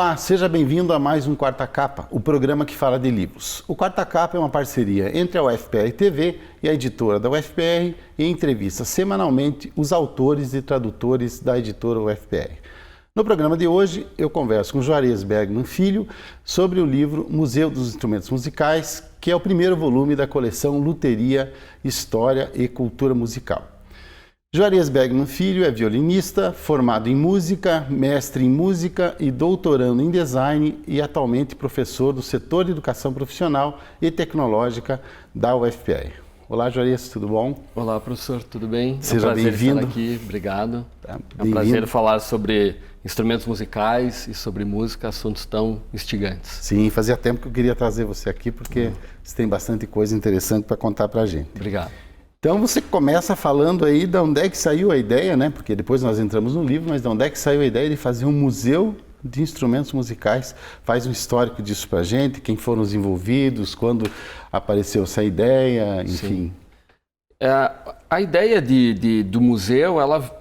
Olá, seja bem-vindo a mais um Quarta Capa, o programa que fala de livros. O Quarta Capa é uma parceria entre a UFPR TV e a editora da UFPR e entrevista semanalmente os autores e tradutores da editora UFPR. No programa de hoje, eu converso com Juarez Bergman Filho sobre o livro Museu dos Instrumentos Musicais, que é o primeiro volume da coleção Luteria, História e Cultura Musical. Juarez Bergman Filho é violinista, formado em música, mestre em música e doutorando em design e atualmente professor do setor de educação profissional e tecnológica da UFPR. Olá, Juarez, tudo bom? Olá, professor, tudo bem? Seja bem-vindo. É um prazer estar aqui, obrigado. Tá, é um prazer falar sobre instrumentos musicais e sobre música, assuntos tão instigantes. Sim, fazia tempo que eu queria trazer você aqui porque você tem bastante coisa interessante para contar para a gente. Obrigado. Então você começa falando aí de onde é que saiu a ideia, né? Porque depois nós entramos no livro, mas de onde é que saiu a ideia de fazer um museu de instrumentos musicais? Faz um histórico disso pra gente, quem foram os envolvidos, quando apareceu essa ideia, enfim. A ideia do museu, ela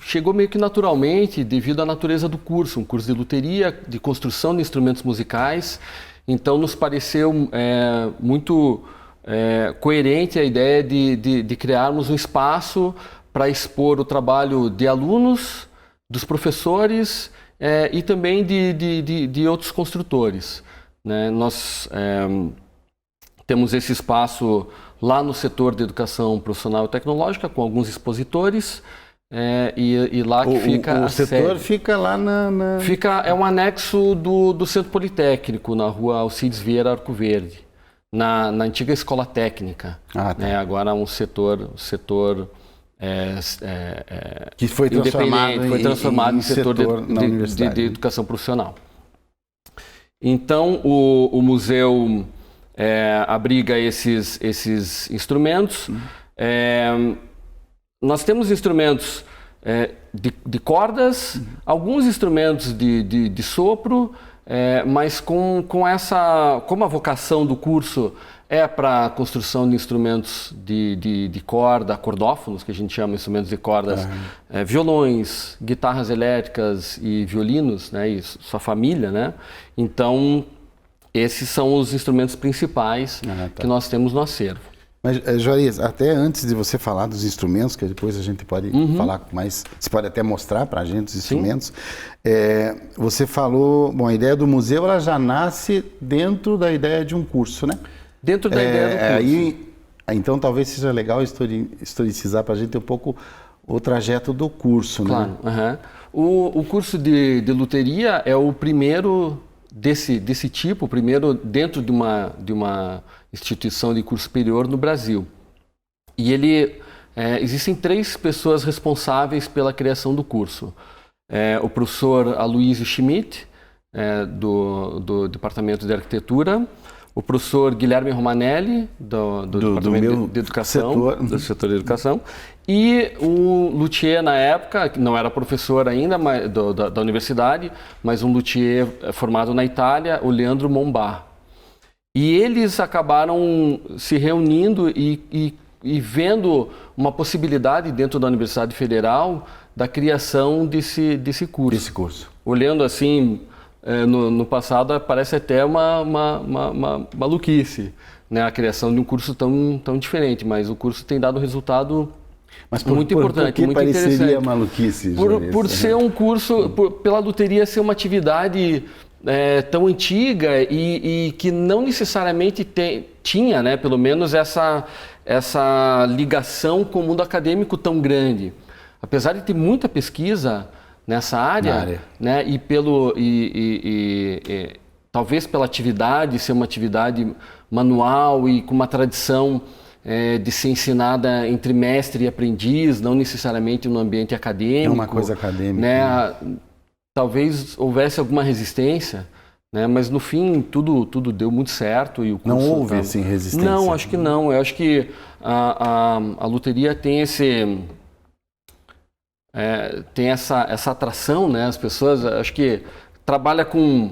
chegou meio que naturalmente devido à natureza do curso, um curso de luteria, de construção de instrumentos musicais. Então nos pareceu muito coerente a ideia de criarmos um espaço para expor o trabalho de alunos, dos professores e também de outros construtores, né? Nós temos esse espaço lá no setor de educação profissional e tecnológica com alguns expositores e lá que fica o a setor sede. Fica lá na... É um anexo do Centro Politécnico, na rua Alcides Vieira, Arco Verde. Na antiga escola técnica, né? Agora um setor que foi transformado em setor de educação profissional. Então o museu abriga esses instrumentos. Nós temos instrumentos de cordas, alguns instrumentos de sopro. Mas como a vocação do curso é para a construção de instrumentos de corda, cordófonos, que a gente chama instrumentos de cordas, violões, guitarras elétricas e violinos, né, e sua família, né? Então, esses são os instrumentos principais que nós temos no acervo. Mas, Juarez, até antes de você falar dos instrumentos, que depois a gente pode falar mais, você pode até mostrar para a gente os instrumentos, você falou, bom, a ideia do museu ela já nasce dentro da ideia de um curso, né? Dentro da ideia do curso. Então talvez seja legal historicizar para a gente um pouco o trajeto do curso, claro, né? O curso de luteria é o primeiro desse tipo, o primeiro dentro de uma instituição de curso superior no Brasil. E existem 3 pessoas responsáveis pela criação do curso. O professor Aloysio Schmidt, do Departamento de Arquitetura, o professor Guilherme Romanelli, do Departamento de Educação, do setor de Educação, e o luthier na época, que não era professor ainda da universidade, mas um luthier formado na Itália, o Leandro Mombar. E eles acabaram se reunindo e vendo uma possibilidade dentro da Universidade Federal da criação desse curso. Olhando assim, no passado parece até uma maluquice, né? A criação de um curso tão diferente, mas o curso tem dado resultado muito importante, muito interessante. Por que pareceria maluquice? Por ser um curso, pela luteria ser uma atividade tão antiga e que não necessariamente tinha, né, pelo menos essa ligação com o mundo acadêmico tão grande. Apesar de ter muita pesquisa nessa área, né, talvez pela atividade ser uma atividade manual e com uma tradição de ser ensinada entre mestre e aprendiz, não necessariamente no ambiente acadêmico. É uma coisa acadêmica. Né? Talvez houvesse alguma resistência, né? Mas no fim tudo deu muito certo. E o curso não houve assim, resistência? Não, acho que não. Eu acho que a luteria tem essa atração, né? As pessoas, acho que trabalha com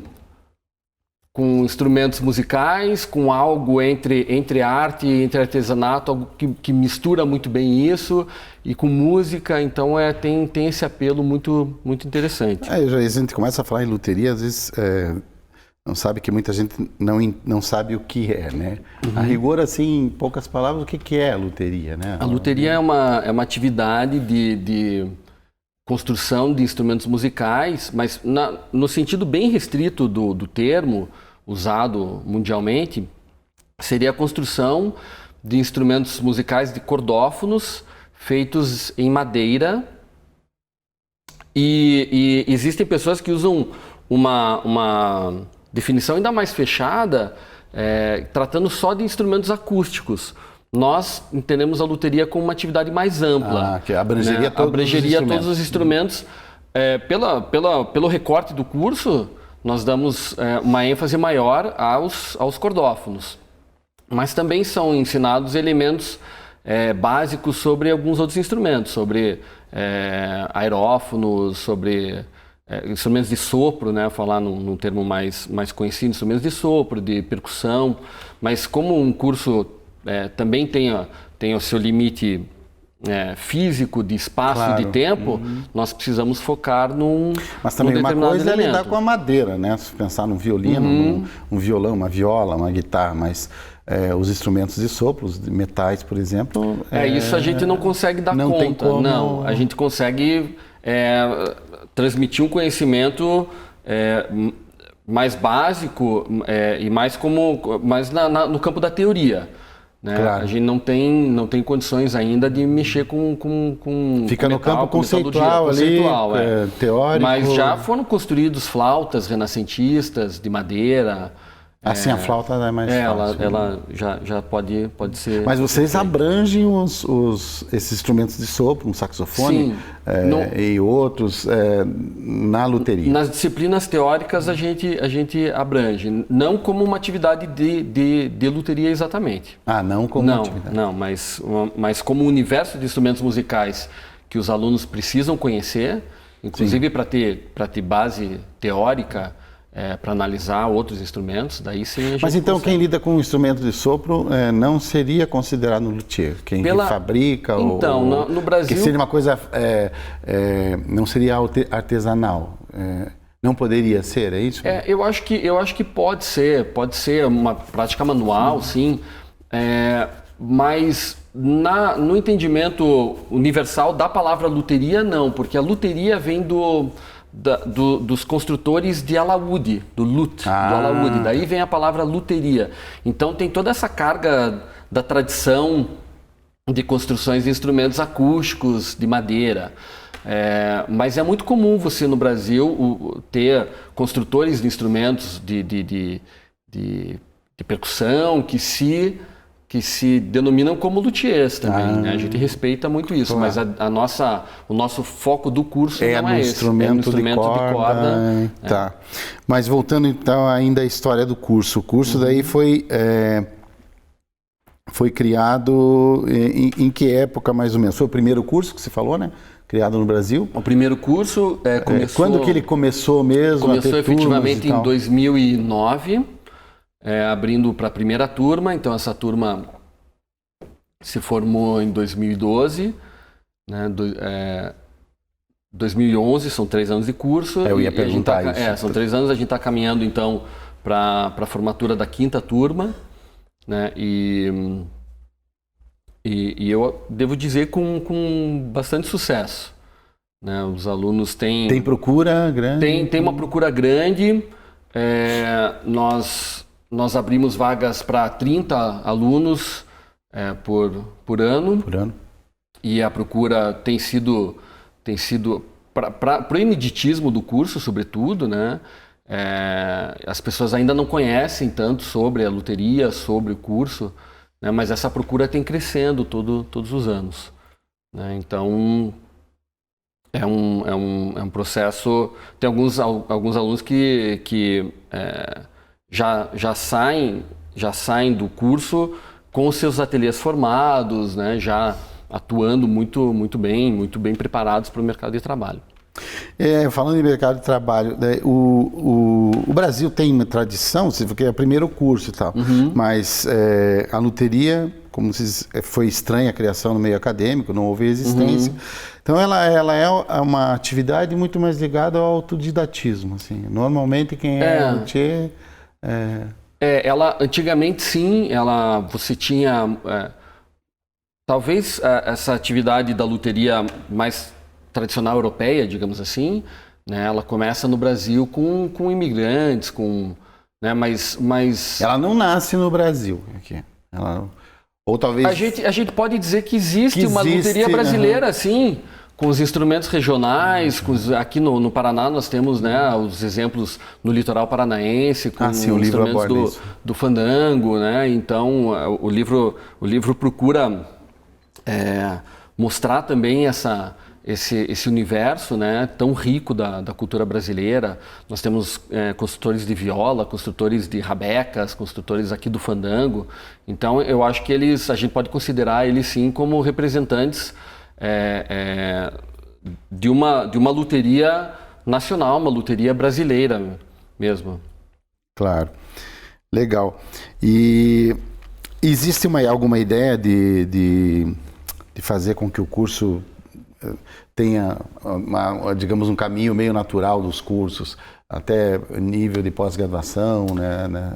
com instrumentos musicais, com algo entre arte e entre artesanato, algo que mistura muito bem isso, e com música, então tem esse apelo muito, muito interessante. A gente começa a falar em luteria, às vezes não sabe que muita gente não sabe o que é, né? A rigor, assim, em poucas palavras, o que é a luteria, né? A luteria é uma atividade de construção de instrumentos musicais, mas no sentido bem restrito do termo, usado mundialmente, seria a construção de instrumentos musicais de cordófonos feitos em madeira. E existem pessoas que usam uma definição ainda mais fechada, tratando só de instrumentos acústicos. Nós entendemos a luteria como uma atividade mais ampla. Que abrangeria, né? Todos os instrumentos. Pelo recorte do curso, nós damos uma ênfase maior aos cordófonos. Mas também são ensinados elementos básicos sobre alguns outros instrumentos, sobre aerófonos, sobre instrumentos de sopro, né? Falar num termo mais conhecido, instrumentos de sopro, de percussão. Mas como um curso também tem o seu limite físico, de espaço, claro, de tempo, nós precisamos focar Mas também uma coisa é lidar com a madeira, né? Se pensar num violino, um violão, uma viola, uma guitarra, mas os instrumentos de sopro, os de metais, por exemplo... isso a gente não consegue dar não conta. Tem como... Não, a gente consegue transmitir um conhecimento mais básico e mais no campo da teoria. Né? Claro. A gente não tem condições ainda de mexer com Fica com no campo conceitual ali, teórico. Mas já foram construídos flautas renascentistas de madeira. Assim a flauta é mais fácil. Ela já pode ser... Mas vocês abrangem esses instrumentos de sopro, um saxofone e outros na luteria? Nas disciplinas teóricas a gente abrange, não como uma atividade de luteria exatamente. Não como uma atividade. Não, mas como um universo de instrumentos musicais que os alunos precisam conhecer, inclusive para ter base teórica, para analisar outros instrumentos, daí sim a gente Mas então consegue. Quem lida com instrumento de sopro não seria considerado luthier? Quem fabrica? Então, no Brasil... Que seria uma coisa, não seria artesanal, não poderia ser, é isso? Eu acho que pode ser uma prática manual, sim, mas no entendimento universal da palavra luteria, não, porque a luteria vem dos construtores de alaúde, do lut, do alaúde. Daí vem a palavra luteria. Então tem toda essa carga da tradição de construções de instrumentos acústicos de madeira. Mas é muito comum você no Brasil ter construtores de instrumentos de percussão que se denominam como luthiers também, né? A gente respeita muito isso, mas o nosso foco do curso não é esse. Instrumento de corda. Tá. Mas voltando então ainda à história do curso. O curso daí foi criado em que época mais ou menos? Foi o primeiro curso que você falou, né? Criado no Brasil? O primeiro curso começou... Quando que ele começou mesmo? Começou efetivamente em 2009. Abrindo para a primeira turma, então essa turma se formou em 2012, né, 2011, são 3 anos de curso. Eu ia perguntar isso. São 3 anos, a gente está caminhando então para a formatura da 5ª turma, né, e eu devo dizer com bastante sucesso. Né, os alunos têm... Tem procura grande? Tem uma procura grande, Nós abrimos vagas para 30 alunos por ano. Por ano. E a procura tem sido para o ineditismo do curso, sobretudo, né? As pessoas ainda não conhecem tanto sobre a luteria, sobre o curso, né? Mas essa procura tem crescendo todos os anos. Né? Então, é um processo... Tem alguns alunos que já saem do curso com os seus ateliês formados, né, já atuando muito bem preparados para o mercado de trabalho. Falando em mercado de trabalho, né, o Brasil tem uma tradição, porque é o primeiro curso e tal, mas a luteria, como foi estranha a criação no meio acadêmico, não houve existência. Então ela é uma atividade muito mais ligada ao autodidatismo. Assim. Normalmente quem é luthier... Ela, antigamente sim, você tinha... talvez essa atividade da luteria mais tradicional europeia, digamos assim, né, ela começa no Brasil com imigrantes, né, mas ela não nasce no Brasil aqui. Ou talvez a gente pode dizer que existe uma luteria brasileira, sim, com os instrumentos regionais, aqui no Paraná nós temos, né, os exemplos no litoral paranaense, com os instrumentos do fandango, né, então o livro procura mostrar também esse universo, né, tão rico da cultura brasileira. Nós temos construtores de viola, construtores de rabecas, construtores aqui do fandango. Então, eu acho que a gente pode considerar eles sim como representantes de uma luteria nacional, uma luteria brasileira mesmo. Claro, legal. E existe alguma ideia de fazer com que o curso tenha, digamos, um caminho meio natural dos cursos, até nível de pós-graduação, né?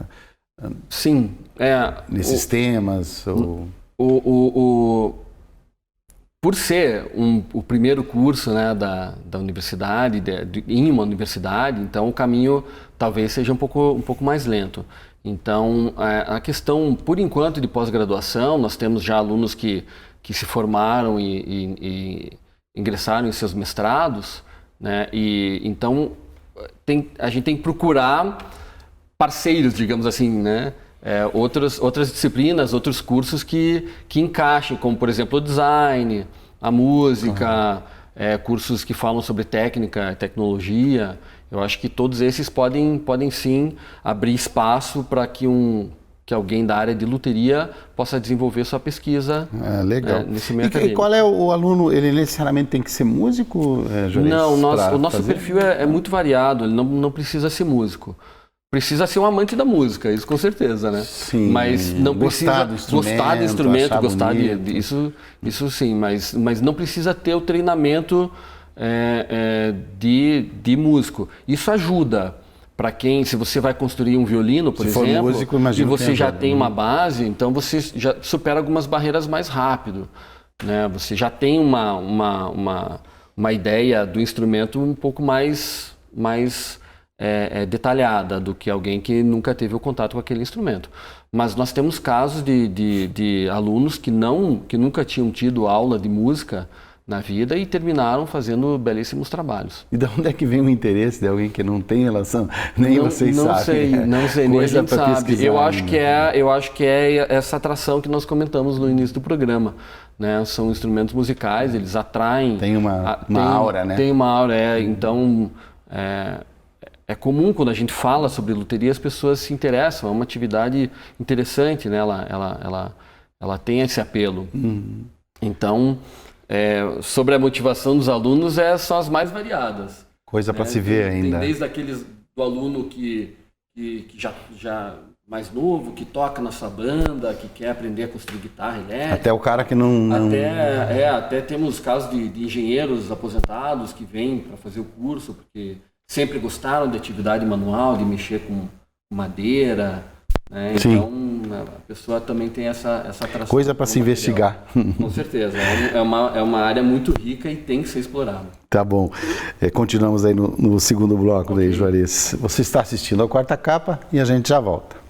Sim. Nesses temas? Por ser o primeiro curso, né, da universidade, em uma universidade, então o caminho talvez seja um pouco mais lento. Então, a questão, por enquanto, de pós-graduação, nós temos já alunos que se formaram e ingressaram em seus mestrados, né? E então a gente tem que procurar parceiros, digamos assim, né? Outras disciplinas, outros cursos que encaixem, como por exemplo o design, a música, cursos que falam sobre técnica, tecnologia. Eu acho que todos esses podem sim abrir espaço para que alguém da área de luteria possa desenvolver sua pesquisa nesse meio acadêmico. E qual é o aluno? Ele necessariamente tem que ser músico, Juarez? Não, o nosso perfil é muito variado, ele não precisa ser músico. Precisa ser um amante da música, isso com certeza, né? Sim, mas não precisa gostar do instrumento, gostar isso sim, mas não precisa ter o treinamento de músico. Isso ajuda. Para se você vai construir um violino, por exemplo, e você já tem uma base, então você já supera algumas barreiras mais rápido, né? Você já tem uma ideia do instrumento um pouco mais detalhada do que alguém que nunca teve o contato com aquele instrumento. Mas nós temos casos de alunos que nunca tinham tido aula de música na vida e terminaram fazendo belíssimos trabalhos. E de onde é que vem o interesse de alguém que não tem relação? Nem vocês sabem. Não sei, nem a gente sabe. Eu acho que é essa atração que nós comentamos no início do programa, né? São instrumentos musicais, eles atraem... Tem uma aura, né? Tem uma aura, então... É comum quando a gente fala sobre luteria, as pessoas se interessam, é uma atividade interessante, né? Ela tem esse apelo. Então... sobre a motivação dos alunos são as mais variadas. Coisa para se ver ainda. Tem desde aqueles do aluno que já mais novo, que toca na sua banda, que quer aprender a construir guitarra elétrica. Até o cara que não... Até temos casos de engenheiros aposentados que vêm para fazer o curso, porque sempre gostaram de atividade manual, de mexer com madeira, né? Então a pessoa também tem essa atração. Coisa para se investigar. Com certeza. É uma área muito rica e tem que ser explorada. Tá bom. Continuamos aí no segundo bloco, daí, Juarez. Você está assistindo ao Quarta Capa e a gente já volta.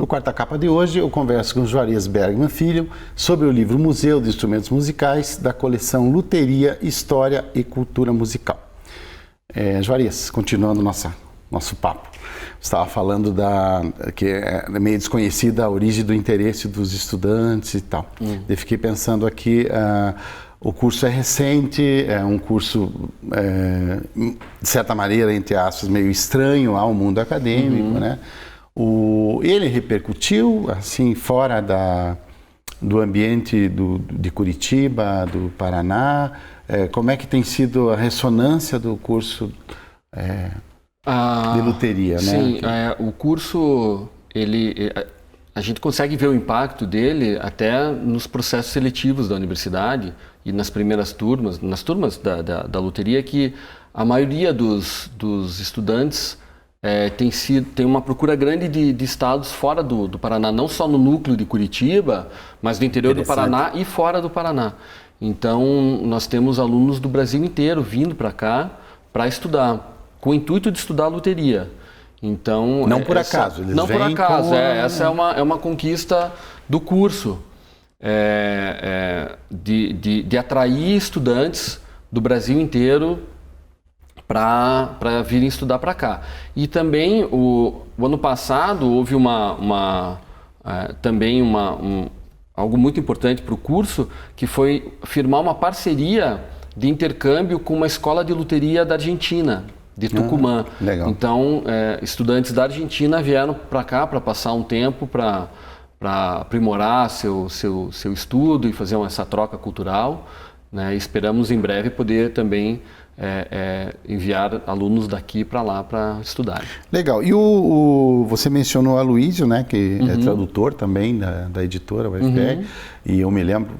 No Quarta Capa de hoje, eu converso com Juarez Bergman Filho sobre o livro Museu de Instrumentos Musicais da coleção Luteria, História e Cultura Musical. Juarez, continuando nosso papo. Você estava falando que é meio desconhecida a origem do interesse dos estudantes e tal. Eu fiquei pensando aqui, o curso é recente, é um curso, de certa maneira, entre aspas, meio estranho ao mundo acadêmico, né? Ele repercutiu, assim, fora do ambiente de Curitiba, do Paraná. Como é que tem sido a ressonância do curso de luteria, né? Sim, o curso, a gente consegue ver o impacto dele até nos processos seletivos da universidade e nas primeiras turmas, nas turmas da luteria, que a maioria dos estudantes tem uma procura grande de estados fora do Paraná, não só no núcleo de Curitiba, mas do interior do Paraná e fora do Paraná. Então, nós temos alunos do Brasil inteiro vindo para cá para estudar, com o intuito de estudar luteria. Então, não por acaso, eles não por vêm acaso, essa é uma conquista do curso, de atrair estudantes do Brasil inteiro para virem estudar para cá. E também, o ano passado, houve algo muito importante para o curso, que foi firmar uma parceria de intercâmbio com uma escola de luteria da Argentina, de Tucumã. Legal. Então, estudantes da Argentina vieram para cá para passar um tempo para aprimorar seu estudo e fazer essa troca cultural, né? E esperamos em breve poder também enviar alunos daqui para lá para estudar. Legal. E você mencionou o Aloysio, né, que é tradutor também da editora UFPR, e eu me lembro,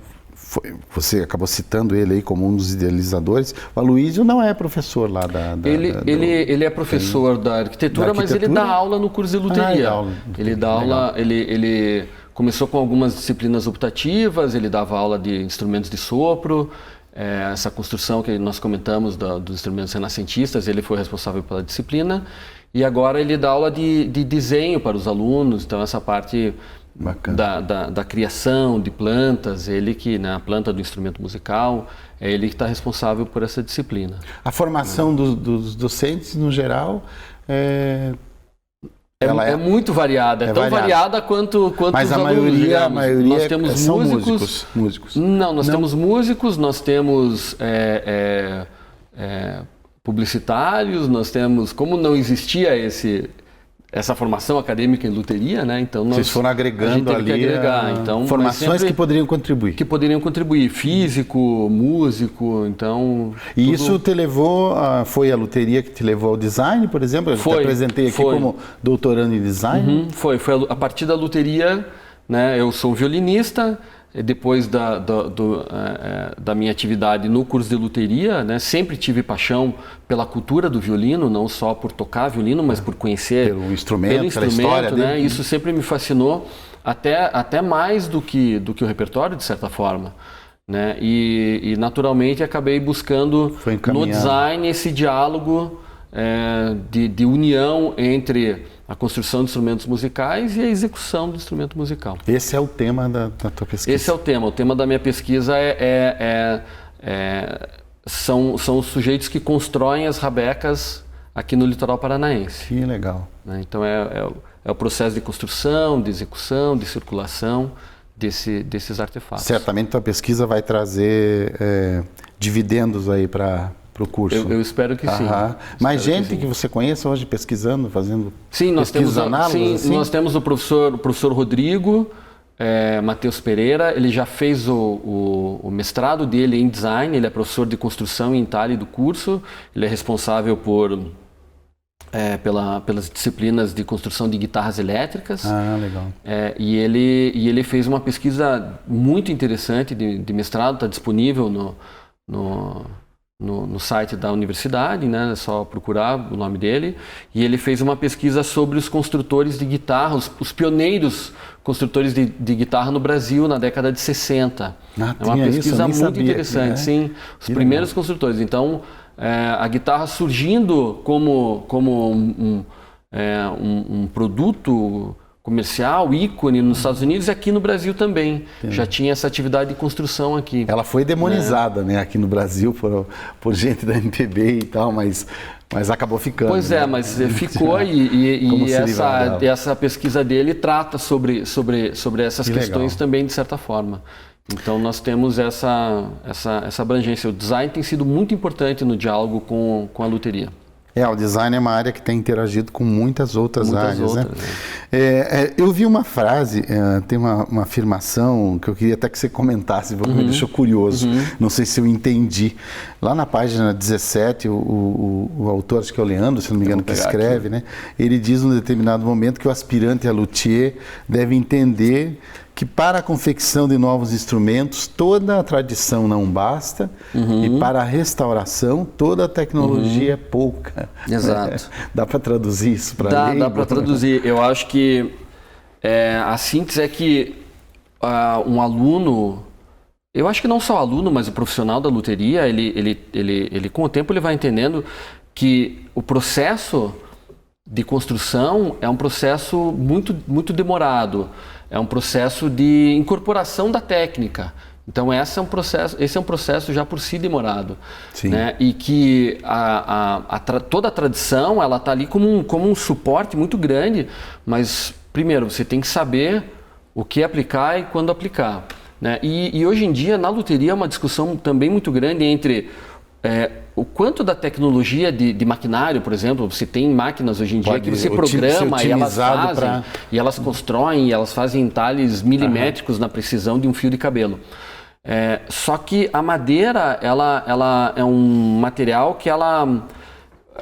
você acabou citando ele aí como um dos idealizadores. O Aloysio não é professor lá ele é professor da arquitetura, mas ele dá aula no curso de luteria. Ele dá aula, ele começou com algumas disciplinas optativas, ele dava aula de instrumentos de sopro, essa construção que nós comentamos dos instrumentos renascentistas, ele foi responsável pela disciplina, e agora ele dá aula de desenho para os alunos, então essa parte da criação de plantas, a planta do instrumento musical, é ele que está responsável por essa disciplina. A formação dos docentes, no geral, é muito variada, tão variada quanto mas os a alunos. maioria nós temos são músicos. Não, nós temos músicos, nós temos publicitários, nós temos, como não existia essa formação acadêmica em luteria, né? Então vocês foram agregando ali então, formações que poderiam contribuir. Físico, músico, então... E isso te levou, foi a luteria que te levou ao design, por exemplo? Eu te apresentei aqui como doutorando em design. Foi a partir da luteria, né? Eu sou violinista, depois da minha atividade no curso de luteria, né, sempre tive paixão pela cultura do violino, não só por tocar violino, mas por conhecer pelo instrumento, pela história né? dele. Isso sempre me fascinou, até mais do que o repertório, de certa forma, né? E naturalmente acabei buscando no design esse diálogo de união entre a construção de instrumentos musicais e a execução do instrumento musical. Esse é o tema da tua pesquisa? Esse é o tema. O tema da minha pesquisa são os sujeitos que constroem as rabecas aqui no litoral paranaense. Que legal. Então é o processo de construção, de execução, de circulação desses artefatos. Certamente tua pesquisa vai trazer dividendos aí para o curso. Eu espero que sim. Mais gente que você conheça hoje pesquisando, fazendo análogas? Sim, nós temos o professor Rodrigo Matheus Pereira. Ele já fez o mestrado dele em design, ele é professor de construção em Itália do curso, ele é responsável pelas disciplinas de construção de guitarras elétricas. Legal. E ele fez uma pesquisa muito interessante de mestrado, está disponível no site da universidade, né? É só procurar o nome dele. E ele fez uma pesquisa sobre os construtores de guitarra, os pioneiros construtores de guitarra no Brasil na década de 60. É uma pesquisa muito interessante, sim. Os primeiros construtores. Então, a guitarra surgindo como um produto comercial, ícone nos Estados Unidos e aqui no Brasil também. Entendi. Já tinha essa atividade de construção aqui. Ela foi demonizada, né, aqui no Brasil por gente da MPB e tal, mas Mas acabou ficando. Pois é, né? mas ficou e essa pesquisa dele trata sobre essas questões também, de certa forma. Então, nós temos essa abrangência. O design tem sido muito importante no diálogo com a luteria. O design é uma área que tem interagido com muitas outras áreas, né? Eu vi uma frase, tem uma afirmação que eu queria até que você comentasse, porque me deixou curioso. Não sei se eu entendi. Lá na página 17, o autor, acho que é o Leandro, se não me engano, que escreve, né? Ele diz num determinado momento que o aspirante a luthier deve entender que para a confecção de novos instrumentos, toda a tradição não basta, e para a restauração, toda a tecnologia é pouca. Exato. Dá para traduzir isso para Dá para traduzir. Eu acho que a síntese é que um aluno, eu acho que não só o aluno, mas o profissional da luteria, ele com o tempo ele vai entendendo que o processo de construção é um processo muito, muito demorado. É um processo de incorporação da técnica. Então esse é um processo já por si demorado. Sim. Né? E que toda a tradição ela está ali como um suporte muito grande, mas primeiro você tem que saber o que aplicar e quando aplicar. Né? E hoje em dia na luteria é uma discussão também muito grande entre o quanto da tecnologia de maquinário, por exemplo, você tem máquinas hoje em dia que você programa e elas fazem, e elas constroem, e elas fazem entalhes milimétricos na precisão de um fio de cabelo. Só que a madeira, ela é um material que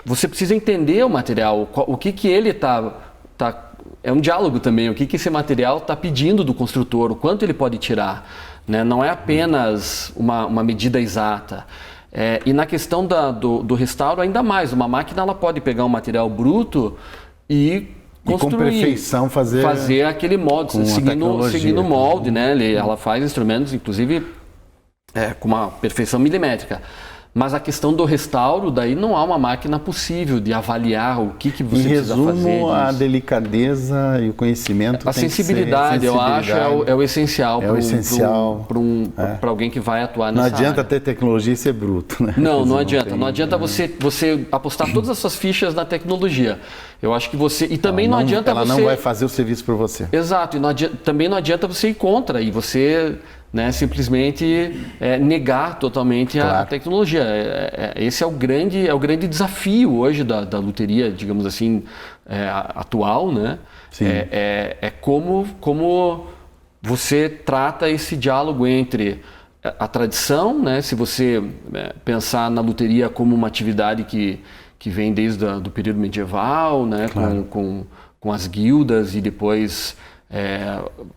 você precisa entender o material, o que ele é um diálogo também, o que esse material está pedindo do construtor, o quanto ele pode tirar. Né? Não é apenas uma medida exata. E na questão do restauro, ainda mais, uma máquina ela pode pegar um material bruto e construir, com perfeição fazer aquele molde, seguindo o molde, né? Ela faz instrumentos, inclusive, com uma perfeição milimétrica. Mas a questão do restauro, daí não há uma máquina possível de avaliar o que você precisa fazer. Em resumo, a delicadeza e o conhecimento. A sensibilidade, eu acho, é o essencial para alguém que vai atuar nessa área. Não adianta ter tecnologia e ser bruto, né? Não adianta. Não adianta você apostar todas as suas fichas na tecnologia. Eu acho que você... E também não adianta você... Ela não vai fazer o serviço por você. Exato. E também não adianta você ir contra e você... Né, simplesmente negar totalmente a tecnologia. Esse é o grande desafio hoje da luteria, digamos assim, atual, né? Como você trata esse diálogo entre a tradição, né? Se você pensar na luteria como uma atividade que vem desde o período medieval, né? Com as guildas e depois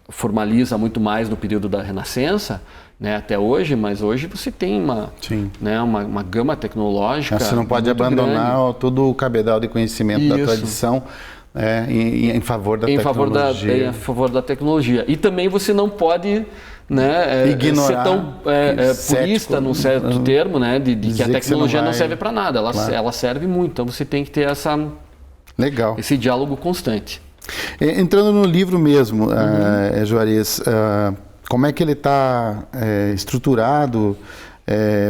formaliza muito mais no período da Renascença, né, até hoje, mas hoje você tem uma gama tecnológica. Você não pode abandonar grande. Todo o cabedal de conhecimento da tradição em favor da tecnologia. Em favor da tecnologia. E também você não pode ignorar, ser tão purista, num certo termo, né, de que a tecnologia não serve para nada. Ela serve muito. Então você tem que ter esse diálogo constante. Entrando no livro mesmo, Juarez, como é que ele está estruturado?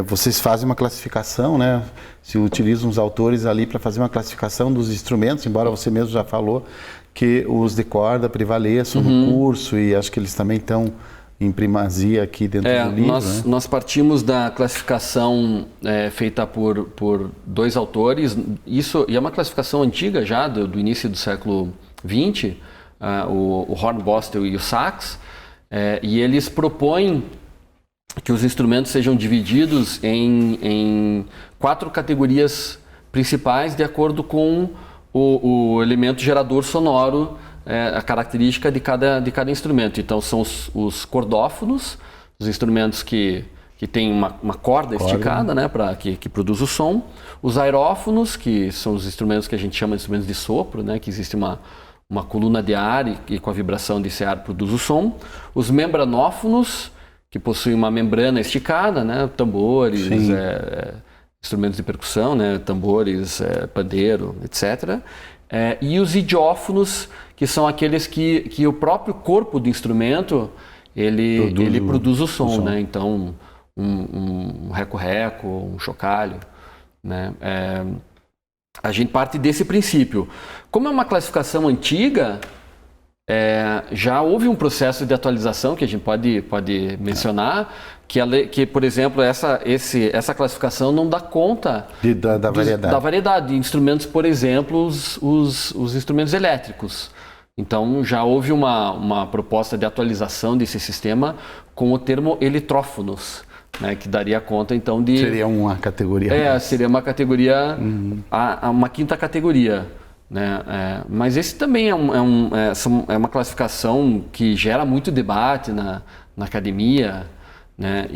Vocês fazem uma classificação, né? Se utilizam os autores ali para fazer uma classificação dos instrumentos, embora você mesmo já falou que os de corda prevaleçam no curso e acho que eles também estão em primazia aqui dentro do livro. Nós partimos da classificação feita por dois autores, e é uma classificação antiga já, do início do século 20, o Hornbostel e o Sachs, e eles propõem que os instrumentos sejam divididos em 4 categorias principais de acordo com o elemento gerador sonoro, a característica de cada instrumento. Então são os cordófonos, os instrumentos que tem uma corda esticada, né, que produz o som, os aerófonos, que são os instrumentos que a gente chama de instrumentos de sopro, né, que existe uma coluna de ar e com a vibração desse ar produz o som. Os membranófonos, que possuem uma membrana esticada, né, tambores, instrumentos de percussão, né, tambores, pandeiro, etc. E os idiófonos, que são aqueles que o próprio corpo do instrumento ele produz o som. Né? Então, um reco-reco, um chocalho, né? a gente parte desse princípio. Como é uma classificação antiga, já houve um processo de atualização que a gente pode mencionar, que, por exemplo, essa classificação não dá conta da variedade de instrumentos, por exemplo, os instrumentos elétricos. Então, já houve uma proposta de atualização desse sistema com o termo eletrófonos, né, que daria conta, então, de... Seria uma categoria. Seria uma categoria, uma quinta categoria. Né? Mas esse também é uma classificação que gera muito debate na academia, né?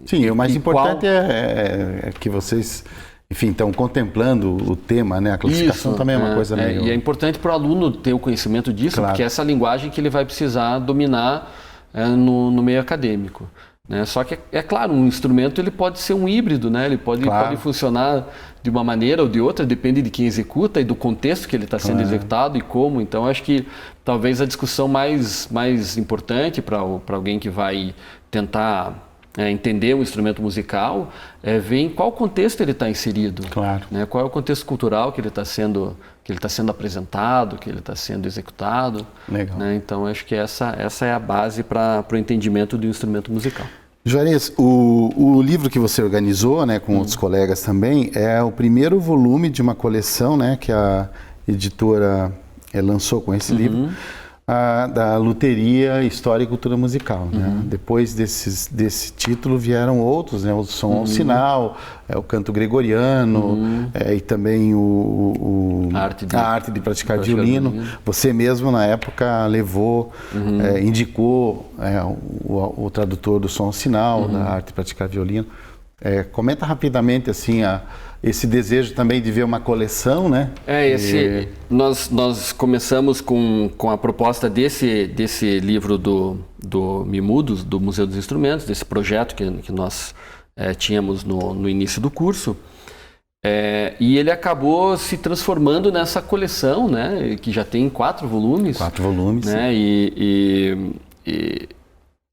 Sim, o mais importante é que vocês, enfim, estão contemplando o tema, né? A classificação também é uma coisa meio... E é importante para o aluno ter o conhecimento disso, claro, porque é essa linguagem que ele vai precisar dominar no meio acadêmico. Né? Só que, é claro, um instrumento ele pode ser um híbrido, né? Ele pode funcionar de uma maneira ou de outra, depende de quem executa e do contexto que ele está sendo executado e como. Então, acho que talvez a discussão mais importante para alguém que vai tentar entender um instrumento musical é ver em qual contexto ele está inserido. Claro. Né? Qual é o contexto cultural que ele está sendo apresentado, que ele está sendo executado. Legal. Né? Então, acho que essa é a base para o entendimento do instrumento musical. Juarez, o livro que você organizou, né, com outros colegas também, é o primeiro volume de uma coleção, né, que a editora lançou com esse livro, da Luteria, História e Cultura Musical. Né? Depois desse título vieram outros, né? O Som ao Sinal, o Canto Gregoriano, e também a Arte de Praticar Violino. Você mesmo, na época, levou, indicou o tradutor do Som ao Sinal, da Arte de Praticar Violino. Comenta rapidamente assim esse desejo também de ver uma coleção, né? Nós começamos com a proposta desse livro do Mimudos, do Museu dos Instrumentos, desse projeto que nós tínhamos no início do curso. E ele acabou se transformando nessa coleção, né? Que já tem 4 volumes. 4 volumes. Né? E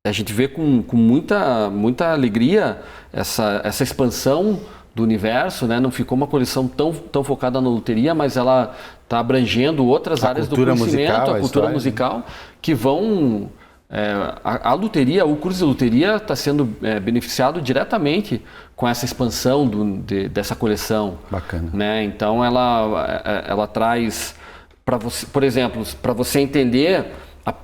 a gente vê com muita alegria essa expansão do universo, né? Não ficou uma coleção tão focada na luteria, mas ela está abrangendo outras áreas do conhecimento, a cultura musical, que vão... a luteria, o curso de luteria está sendo beneficiado diretamente com essa expansão dessa coleção. Bacana. Né? Então, ela traz, por exemplo, para você entender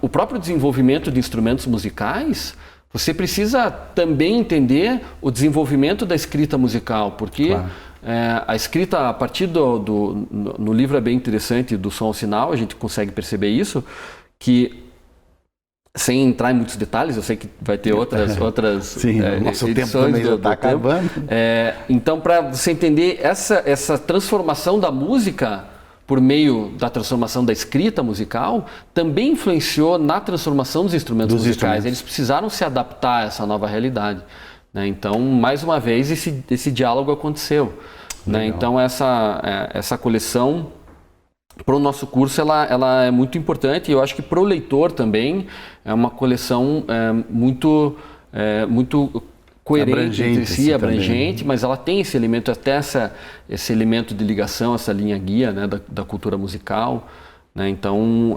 o próprio desenvolvimento de instrumentos musicais, você precisa também entender o desenvolvimento da escrita musical, porque a escrita, a partir no livro é bem interessante, do Som ao Sinal, a gente consegue perceber isso, que, sem entrar em muitos detalhes, eu sei que vai ter outras Sim, nosso edições tempo também já está acabando. Então, para você entender essa transformação da música por meio da transformação da escrita musical, também influenciou na transformação dos instrumentos musicais. Eles precisaram se adaptar a essa nova realidade. Né? Então, mais uma vez, esse diálogo aconteceu. Né? Então, essa coleção, para o nosso curso, ela é muito importante. E eu acho que para o leitor também é uma coleção muito coerente entre si, abrangente, mas ela tem esse elemento, até esse elemento de ligação, essa linha guia, né, da cultura musical. Né? Então, um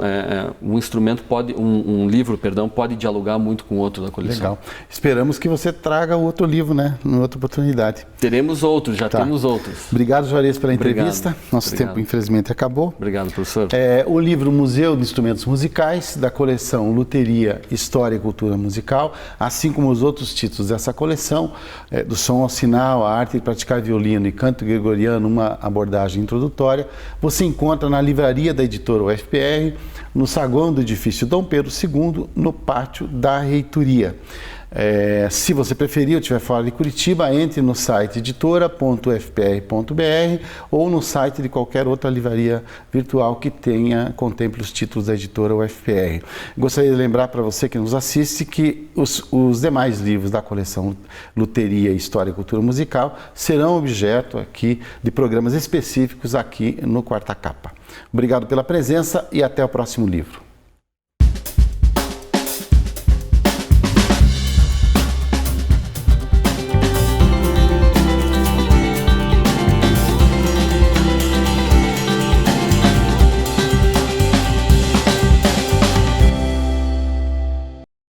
livro pode dialogar muito com o outro da coleção. Legal. Esperamos que você traga outro livro, né, em outra oportunidade. Teremos outros, temos outros. Obrigado, Juarez, pela entrevista. Nosso tempo, infelizmente, acabou. Obrigado, professor. O livro Museu de Instrumentos Musicais, da coleção Luteria, História e Cultura Musical, assim como os outros títulos dessa coleção, do Som ao Sinal, a Arte de Praticar Violino e Canto Gregoriano, uma abordagem introdutória, você encontra na livraria da editora UFPR, no saguão do edifício Dom Pedro II, no pátio da reitoria. Se você preferir ou estiver fora de Curitiba, entre no site editora.ufpr.br ou no site de qualquer outra livraria virtual que contemple os títulos da editora UFPR. Gostaria de lembrar para você que nos assiste que os demais livros da coleção Luteria, História e Cultura Musical serão objeto aqui de programas específicos aqui no Quarta Capa. Obrigado pela presença e até o próximo livro.